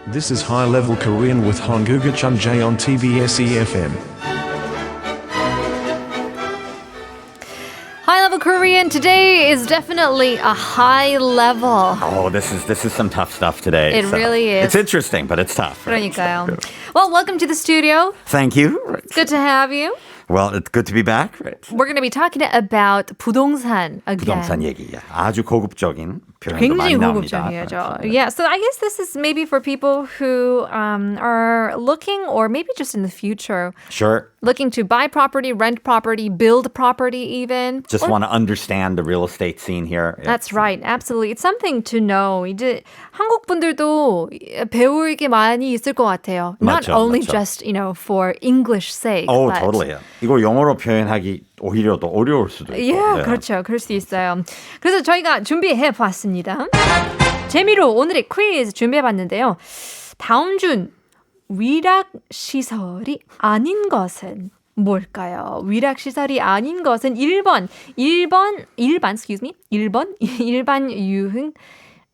This is High Level Korean with 한국어천재 on TBS EFM. High level Korean today is definitely a high level. Oh, this is some tough stuff today. It really is. It's interesting, but it's tough. Right? 그러니까요. Well, welcome to the studio. Thank you. It's good to have you. Well, it's good to be back. Right. We're going to be talking about 부동산 again. 부동산 얘기. 아주 고급적인 표현도 굉장히 많이 나옵니다. 고급적이죠. Yeah, so I guess this is maybe for people who are looking, or maybe just in the future, Sure. looking to buy property, rent property, build property even. Just want to understand the real estate scene here. That's right. Absolutely. It's something to know. 이제 한국 분들도 배울 게 많이 있을 것 같아요. Not 맞죠, only 맞죠. just, for English sake. Oh, but totally. 이거 영어로 표현하기 오히려 더 어려울 수도 있고. Yeah, 네. 그렇죠. 그럴 수 있어요. 그래서 저희가 준비해 봤습니다. 재미로 오늘의 퀴즈 준비해 봤는데요. 다음 중 위락 시설이 아닌 것은 뭘까요? 위락 시설이 아닌 것은 1번 일반 유흥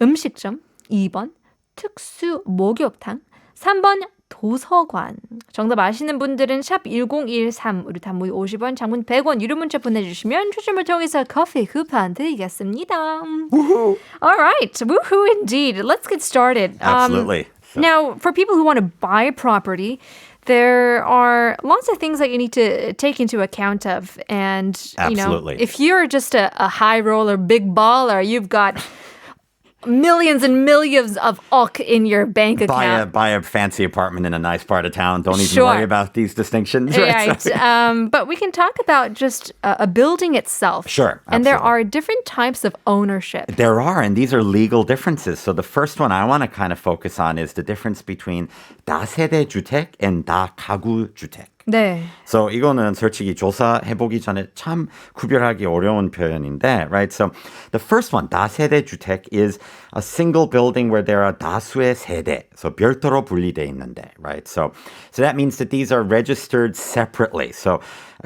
음식점, 2번 특수 목욕탕, 3번 도서관. 정답 아시는 분들은 샵 1013으로 단문 50원, 장문 100원 유료 문자 보내주시면 추첨을 통해서 커피 쿠폰 드리겠습니다. Woohoo. All right. Woohoo indeed. Let's get started. Absolutely. Now, for people who want to buy property, there are lots of things that you need to take into account of. And, Absolutely. if you're just a high roller, big baller, you've got millions and millions of OK in your bank account. Buy a fancy apartment in a nice part of town. Don't even Sure. worry about these distinctions. Right. So- But we can talk about just a building itself. Sure, And there absolutely. are different types of ownership. There are, and these are legal differences. So the first one I want to kind of focus on is the difference between 다세대주택 and 다가구주택. 네. So 이거는 솔직히 조사해보기 전에 참 구별하기 어려운 표현인데, right? So the first one, 다세대주택, is a single building where there are 다수의 세대, so 별도로 분리돼 있는데, right? So that means that these are registered separately. So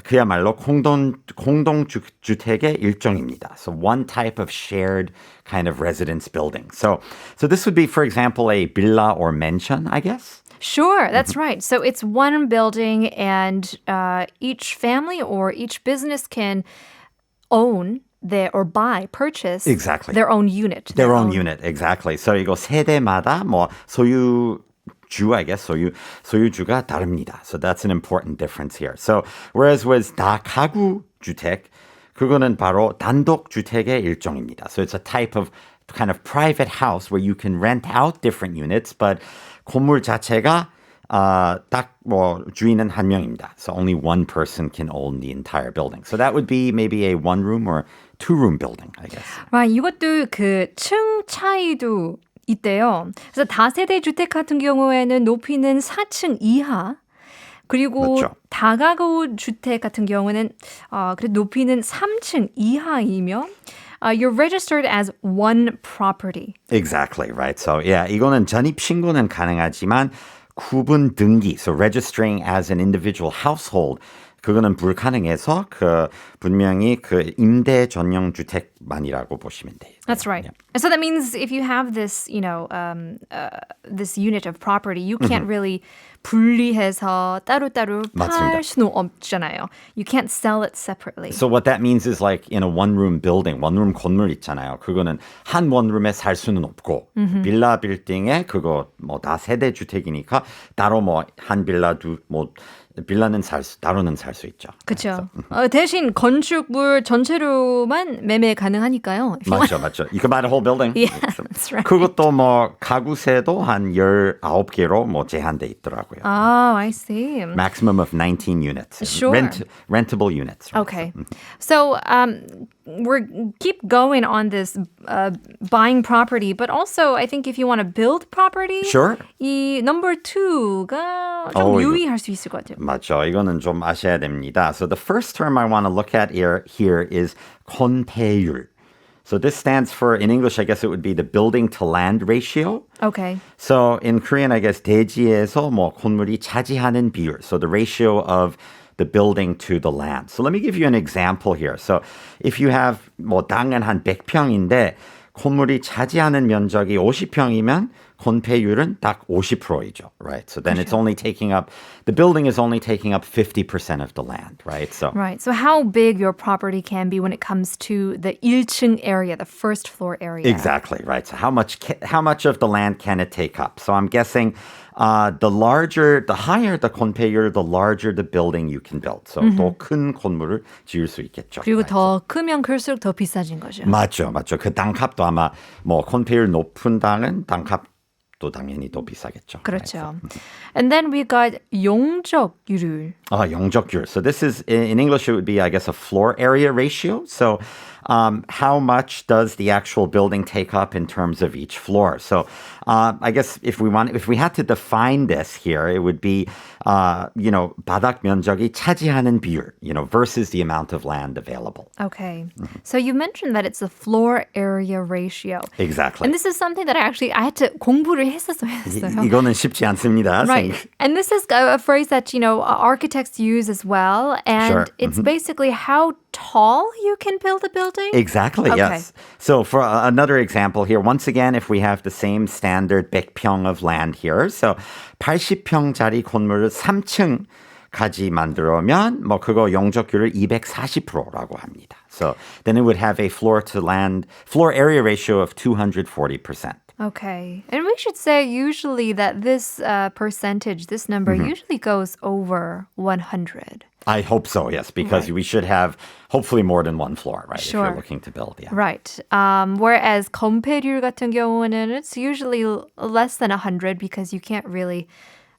그야말로 공동주택의 일종입니다. So one type of shared kind of residence building. So this would be, for example, a villa or mansion, I guess. Sure, that's right. So it's one building, and each family or each business can own purchase Exactly. their own unit. Their own unit, exactly. So 이거 세대마다 뭐 소유주, I guess, 소유주가 다릅니다. So that's an important difference here. So whereas with 다가구주택, 그거는 바로 단독주택의 일종입니다. So it's a type of kind of private house where you can rent out different units, but 건물 자체가 딱 주인은 한 명입니다. So only one person can own the entire building. So that would be maybe a one-room or two-room building, I guess. Right, 이것도 그 층 차이도 있대요. 그래서 다세대 주택 같은 경우에는 높이는 4층 이하. 그리고 맞죠. 다가구 주택 같은 경우는 그래도 높이는 3층 이하이며 you're registered as one property. Exactly, right. So yeah, 이거는 전입 신고는 가능하지만 구분 등기, so registering as an individual household, 그거는 불가능해서 분명히 임대 전용 주택만이라고 보시면 돼요. That's right. Yeah. So that means if you have this, this unit of property, you can't really 분리해서 따로따로 맞습니다. 팔 수는 없잖아요. You can't sell it separately. So what that means is like in a one-room building, one-room 건물 있잖아요. 그거는 한 원룸에 살 수는 없고 빌라 빌딩에 그거 다 세대 주택이니까 따로 한 빌라 빌라는 따로는 살 수 있죠. 그렇죠. 대신 건축물 전체로만 매매 가능하니까요. 맞죠. You can buy the whole building. Yeah, that's right. 그것도 가구세도 한 19개로 제한돼 있더라고요. Oh, I see. Maximum of 19 units. Sure. Rentable units. Right? Okay. So we're keep going on this buying property, but also I think if you want to build property, Sure. 이 number 2가 좀 유의할 수 있을 것 같아요. 맞죠. 이거는 좀 아셔야 됩니다. So the first term I want to look at here is 건폐율. So this stands for, in English, I guess it would be the building to land ratio. Okay. So in Korean, I guess 대지에서 건물이 차지하는 비율. So the ratio of the building to the land. So let me give you an example here. So if you have 땅은 한 100평인데 건물이 차지하는 면적이 50평이면 건폐율은 딱 50%이죠, right? So then it's only taking up, the building is only taking up 50% of the land, right? So Right. So how big your property can be when it comes to the 1층 area, the first floor area. exactly, right? So how much of the land can it take up? So I'm guessing the higher the 건폐율, the larger the building you can build. So 더 큰 건물을 지을 수 있겠죠. 그리고 right? 더 크면 클수록 더 비싸진 거죠. 맞죠. 그 땅값도 아마 뭐 건폐율 높은 땅은 땅값도 당연히 더 비싸겠죠. 그렇죠. And then we got 용적률. 영적률. So this is, in English, it would be, I guess, a floor area ratio. So how much does the actual building take up in terms of each floor? So I guess if we had to define this here, it would be, 바닥 면적이 차지하는 비율, versus the amount of land available. Okay. So you mentioned that it's a floor area ratio. Exactly. And this is something that I had to 공부를 했었어요. 이거는 쉽지 않습니다. Right. And this is a phrase that, architects use as well. And Sure. it's basically how tall you can build a building. Exactly, Okay. yes. So for another example here, once again, if we have the same standard 100평 of land here, so 80평짜리 건물을 3층까지 만들면 그거 용적률을 240%라고 합니다. So then it would have a floor area ratio of 240%. Okay. And we should say usually that this percentage, this number usually goes over 100. I hope so, yes, because we should have hopefully more than one floor, right? Sure. If you're looking to build, yeah. Right. Whereas 건폐율 같은 경우는 it's usually less than 100 because you can't really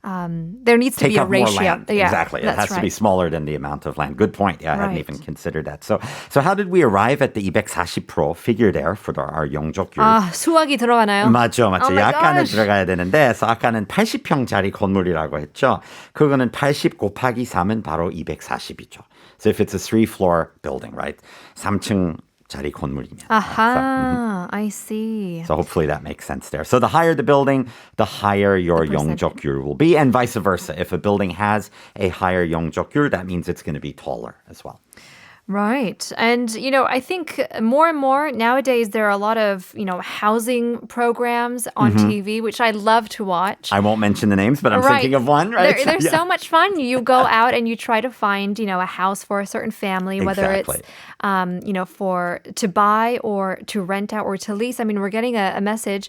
there needs to Take be a up more ratio. land. Yeah, Exactly. It that's has to be right. smaller than the amount of land. Good point. Yeah, I hadn't Right. even considered that. So how did we arrive at the 240% figure there for our 용적률? 수학이 들어가나요? 맞죠. Oh my 약간은 gosh. 들어가야 되는데, 그래서 아까는 80평짜리 건물이라고 했죠. 그거는 80 곱하기 3은 바로 240이죠. So if it's a 3-floor building, right? 3층짜리 건물이면. Aha, I see. So hopefully that makes sense there. So the higher the building, the higher your 용적률 will be, and vice versa. If a building has a higher 용적률, that means it's going to be taller as well. Right. And, I think more and more nowadays there are a lot of, housing programs on TV, which I love to watch. I won't mention the names, but I'm Right. thinking of one, right? They're Yeah. so much fun. You go out and you try to find, a house for a certain family, whether Exactly. it's, for to buy or to rent out or to lease. I mean, we're getting a message.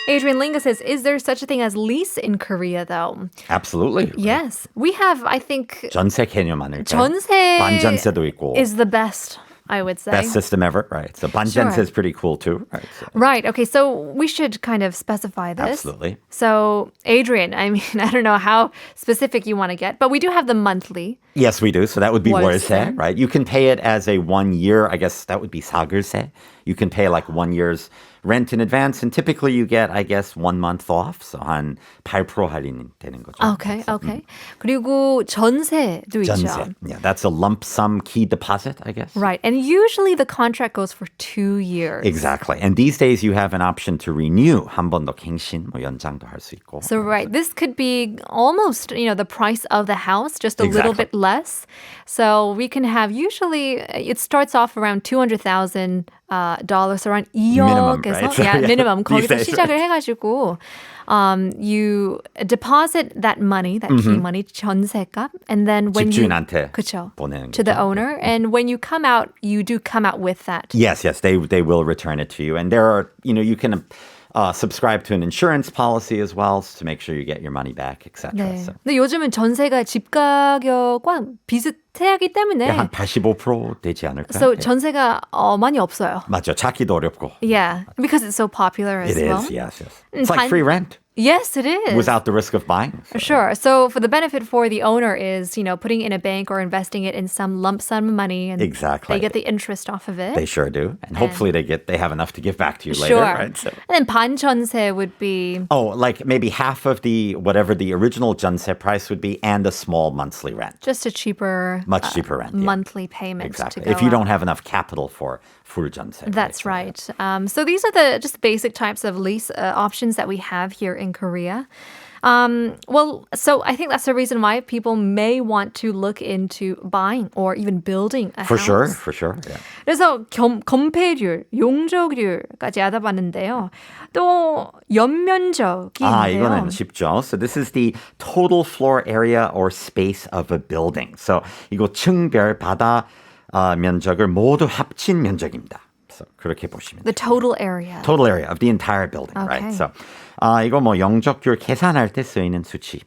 Adrian Linga says, is there such a thing as lease in Korea, though? Absolutely. Yes. We have, I think, 전세 개념 아닐까요? 전세 반전세도 있고. is the best, I would say. Best system ever, right? So 반전세 Sure. is pretty cool too, right? So, Right. Okay. So we should kind of specify this. Absolutely. So, Adrian, I mean, I don't know how specific you want to get, but we do have the monthly. yes, we do. So that would be 월세. 월세, right? You can pay it as a 1 year. I guess that would be 사글세. You can pay like 1 year's rent in advance, and typically you get, I guess, 1 month off. So 한 8% 할인 되는 거죠. Okay. Okay. 그리고 전세도 있죠. 전세. Yeah, that's a lump sum key deposit, I guess. Right. And usually the contract goes for 2 years. Exactly. And these days you have an option to renew. 한 번 더 갱신, 연장도 할 수 있고. So, right, this could be almost, the price of the house, just a little Exactly. bit less. So we can have usually, it starts off around $200,000, around 2억에서, right? So, yeah, yeah, minimum. these 거기서 days, 시작을 해가지고, you deposit that money, that key money, 전세값, and then when 집주인한테 그쵸, 보내는 to the 거죠. owner, and when you come out, you do come out with that. Yes, they will return it to you. And there are, you can subscribe to an insurance policy as well to make sure you get your money back, etc. 네. So, 근데 요즘은 전세가 집 가격과 비슷하기 때문에 한 85% 되지 않을까? So 전세가 많이 없어요. 맞죠. 찾기도 어렵고. Yeah, because it's so popular as It well. is, yes. It's like free rent Yes, it is. without the risk of buying. So. Sure. So for the benefit for the owner is, putting in a bank or investing it in some lump sum money, and Exactly. they get the interest off of it. They sure do. And hopefully they have enough to give back to you later. Sure. Right? So. And then 반전세 would be Oh, like maybe half of whatever the original 전세 price would be and a small monthly rent. just a cheaper, Much cheaper rent. Yeah. monthly payment. Exactly. To go If you don't out. have enough capital for full 전세. That's So, right. So these are the just basic types of lease options that we have here in Korea. Well, so I think that's the reason why people may want to look into buying or even building a For house. sure. Yeah. 그래서 건폐율, 용적률까지 알아봤는데요. 또 연면적이 있는데요. 이거는 쉽죠. So this is the total floor area or space of a building. So 이거 층별 바다 면적을 모두 합친 면적입니다. So 그렇게 보시면 The total area. total area of the entire building, right? Okay. So 이거 뭐 영적률 계산할 때 쓰이는 수치로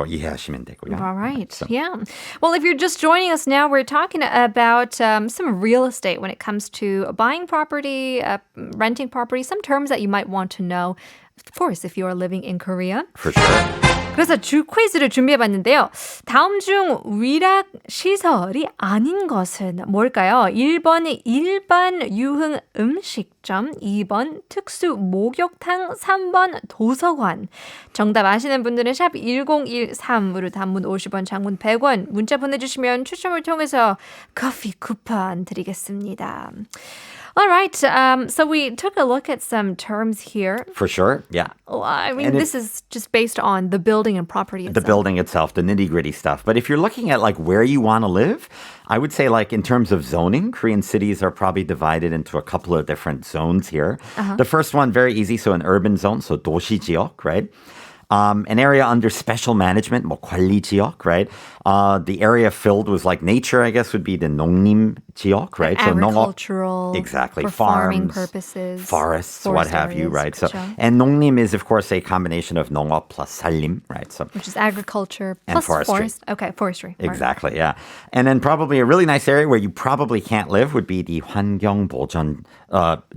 이해하시면 되고요. All right. So, Yeah. Well, if you're just joining us now, we're talking about some real estate when it comes to buying property, renting property, some terms that you might want to know. Of course, if you are living in Korea. for sure. 그래서 주 퀴즈를 준비해봤는데요. 다음 중 위락 시설이 아닌 것은 뭘까요? 1번 일반 유흥 음식점, 2번 특수 목욕탕, 3번 도서관. 정답 아시는 분들은 샵 1013으로 단문 50원, 장문 100원 문자 보내주시면 추첨을 통해서 커피 쿠폰 드리겠습니다. All right, so we took a look at some terms here. For sure, yeah. Well, I mean, And this is just based on the building and property itself. The building itself, the nitty-gritty stuff. But if you're looking at like where you want to live, I would say like in terms of zoning, Korean cities are probably divided into a couple of different zones here. The first one, very easy, so an urban zone, so 도시지역, right? An area under special management, 뭐 관리지역, right? The area filled with like nature, I guess, would be the 농림지역, right? Like So 농업, agricultural, exactly, for farming farms, purposes, forests, forest what have you, areas, right? So, 그쵸? and 농림 is of course a combination of 농업 plus 살림, right? So, Which is agriculture And plus forestry. forest. Okay, forestry. Right. exactly, yeah. And then probably a really nice area where you probably can't live would be the 환경보전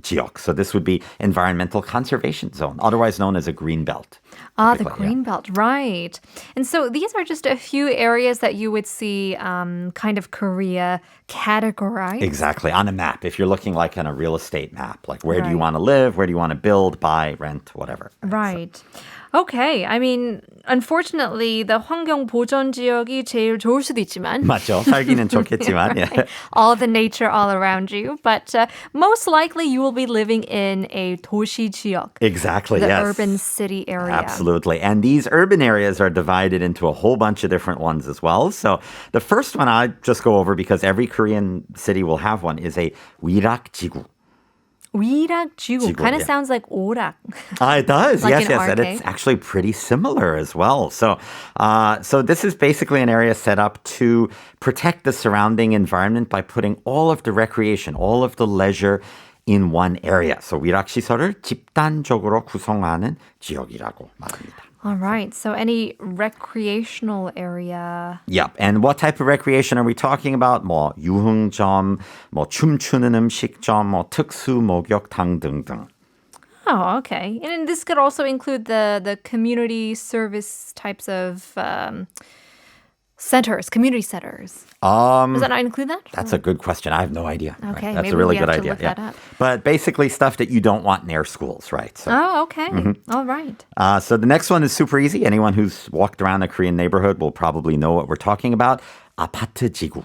지역. So this would be environmental conservation zone, otherwise known as a green belt. The typically, yeah. green belt, right. And so these are just a few areas that you would see kind of Korea categorized. Exactly, on a map. If you're looking like on a real estate map, like where do you Right. want to live, where do you want to build, buy, rent, whatever. Right. Okay. I mean, unfortunately, the 환경 보전 지역이 제일 좋을 수도 있지만 맞죠. 살기는 좋겠지만. Yeah. all the nature all around you, but most likely you will be living in a 도시 지역, Exactly, the yes. urban city area. Absolutely. And these urban areas are divided into a whole bunch of different ones as well. So the first one I just go over because every Korean city will have one is a 위락지구. 위락지구 지구, kind of yeah. sounds like 오락. It does. Like yes, an yes. And arcade? it's actually pretty similar as well. So, so this is basically an area set up to protect the surrounding environment by putting all of the recreation, all of the leisure in one area. So 위락시설을 집단적으로 구성하는 지역이라고 말합니다. All right. So any recreational area. Yep. And what type of recreation are we talking about? 뭐 유흥점, 뭐 춤추는 음식점, 뭐 특수 목욕탕 등등. Oh, okay. And this could also include the community service types of centers, community centers. Does that not include that? That's a good question. I have no idea. Okay, Right. That's maybe a really we have good to idea. look that up. But basically stuff that you don't want near schools, right? So, Oh, okay. All right. so the next one is super easy. Anyone who's walked around a Korean neighborhood will probably know what we're talking about. 아파트 지구.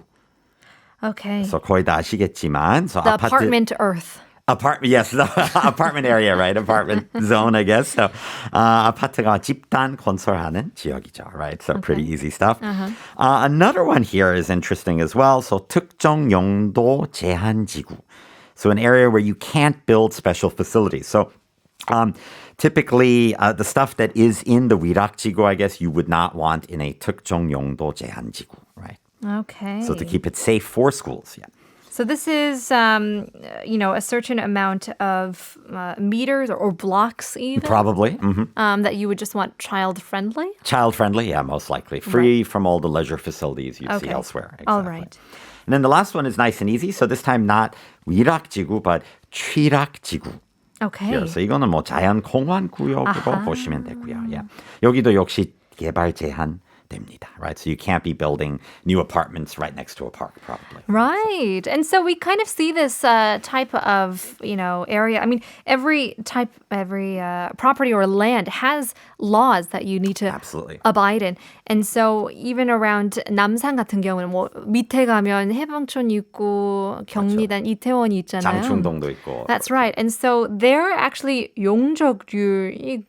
Okay. So 거의 다 아시겠지만, so The 아파트 apartment earth. Apartment, yes, the apartment area, right? Apartment zone, I guess. So, 아파트가 집단 건설하는 지역이죠, right? So, pretty easy stuff. Another one here is interesting as well. So, 특정 용도 제한지구. So, an area where you can't build special facilities. So, typically, the stuff that is in the 위락지구, I guess, you would not want in a 특정 용도 제한지구, right? Okay. So, to keep it safe for schools, yeah. So this is, a certain amount of meters or blocks even Probably. that you would just want child-friendly. Child-friendly, yeah, most likely. Free from all the leisure facilities you see Okay. elsewhere. All Exactly. right. And then the last one is nice and easy. So this time not 위락지구, but 취락지구. Okay. Here. So 이거는 뭐 자연 공원 구역으로 보시면 되고요. Yeah. 여기도 역시 개발 제한 됩니다, right? So you can't be building new apartments right next to a park, probably. Right. And so we kind of see this type of, area. I mean, every property or land has laws that you need to Absolutely. abide in. And so even around 남산 같은 경우는 뭐 밑에 가면 해방촌이 있고 경리단 이태원이 있잖아요. 장충동도 있고. That's right. And so there actually 용적률이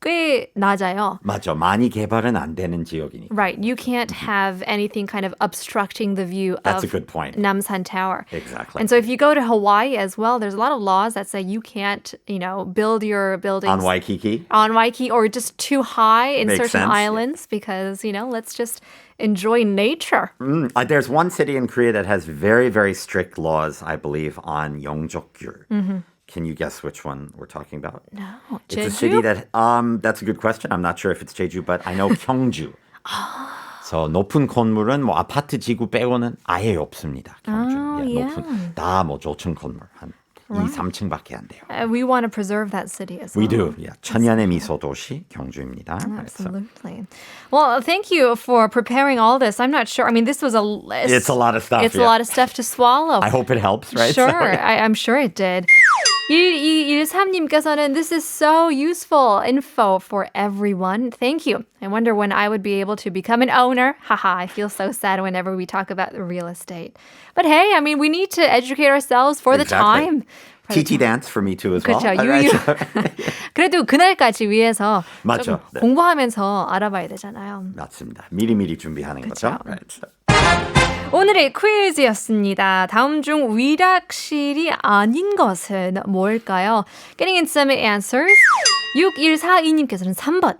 꽤 낮아요. 맞아. 많이 개발은 안 되는 지역이니까. Right. You can't have anything kind of obstructing the view That's a of good point. Namsan Tower. Exactly. And so if you go to Hawaii as well, there's a lot of laws that say you can't, build your buildings On Waikiki? on Waikiki or just too high in Makes certain sense. islands because, let's just enjoy nature. There's one city in Korea that has very, very strict laws, I believe, on 영적률. Can you guess which one we're talking about? No. It's a city that, that's a good question. I'm not sure if it's Jeju, but I know 경주. So 높은 건물은 뭐 아파트 지구 빼고는 아예 없습니다. 경주. 높은 다 뭐 저층 건물 한 2, 3층밖에 안 돼요. We want to preserve that city as well. We do. Yeah. 천년의 미소 도시 경주입니다. Absolutely. Well, thank you for preparing all this. I'm not sure. I mean, this was It's a lot of stuff. It's a lot of stuff to swallow. I hope it helps, right? Sure. I'm sure it did. 1213님께서는 This is so useful info for everyone. Thank you. I wonder when I would be able to become an owner. Haha, I feel so sad whenever we talk about real estate. But hey, I mean, we need to educate ourselves for the time. TT dance for me too as well. 그렇죠. 그래도 그날까지 위해서 맞죠. 좀 네. 공부하면서 알아봐야 되잖아요. 맞습니다. 미리미리 준비하는 거죠. Right. 오늘의 퀴즈였습니다. 다음 중 위락실이 아닌 것은 뭘까요? Getting in some answers. 6142님께서는 3번,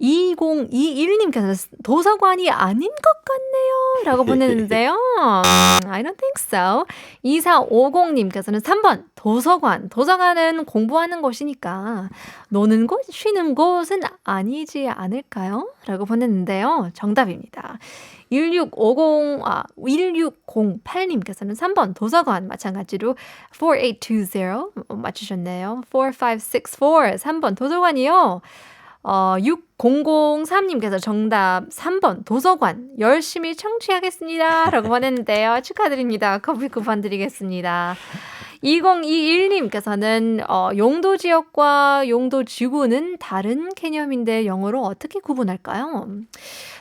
2021님께서는 도서관이 아닌 것 같네요 라고 보냈는데요. I don't think so. 2450님께서는 3번, 도서관은 공부하는 곳이니까 노는 곳, 쉬는 곳은 아니지 않을까요? 라고 보냈는데요. 정답입니다. 1608님께서는 3번 도서관 마찬가지로 4820 맞추셨네요. 4564 3번 도서관이요. 6003님께서 정답 3번 도서관 열심히 청취하겠습니다 라고 보냈는데요. 축하드립니다. 커피 쿠폰 드리겠습니다. 2021님께서는 용도 지역과 용도 지구는 다른 개념인데 영어로 어떻게 구분할까요?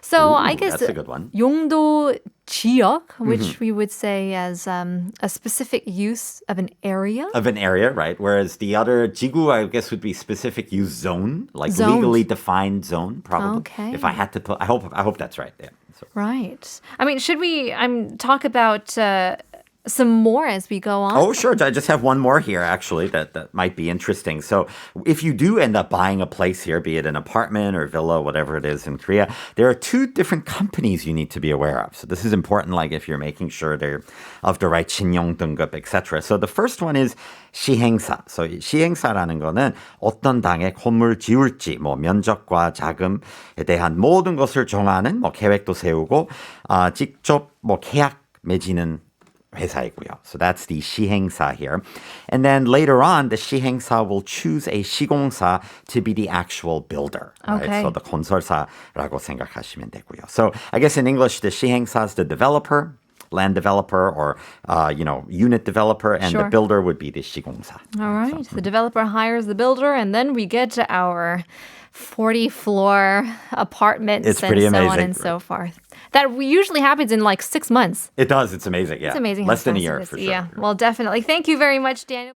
So I guess that's a good one. 용도 지역, which we would say as a specific use of an area. Of an area, right? Whereas the other 지구, I guess, would be specific use zone, like Zones. legally defined zone, probably. Okay. If I had to put, I hope that's right. Yeah. So. Right. I mean, should we talk about some more as we go on? Oh, sure. I just have one more here, actually, that might be interesting. So if you do end up buying a place here, be it an apartment or villa, whatever it is in Korea, there are two different companies you need to be aware of. So this is important, like if you're making sure they're of the right 신용 등급, etc. So the first one is 시행사. So 시행사라는 거는 어떤 당에 건물 지을지, 뭐 면적과 자금에 대한 모든 것을 정하는 뭐 계획도 세우고 직접 뭐 계약 맺는 회사이고요. So that's the 시행사 here. And then later on, the 시행사 will choose a 시공사 to be the actual builder. Right? Okay. So the 건설사라고 생각하시면 되고요. So I guess in English, the 시행사 is the developer, land developer, or unit developer, and Sure. the builder would be the 시공사. All right. The developer hires the builder, and then we get to our 40-floor apartments It's and pretty so on amazing. and so forth. That usually happens in like 6 months. It does. It's amazing. Yeah. It's amazing. Less how than a fast it year is. for sure. Yeah. Well, definitely. Thank you very much, Daniel.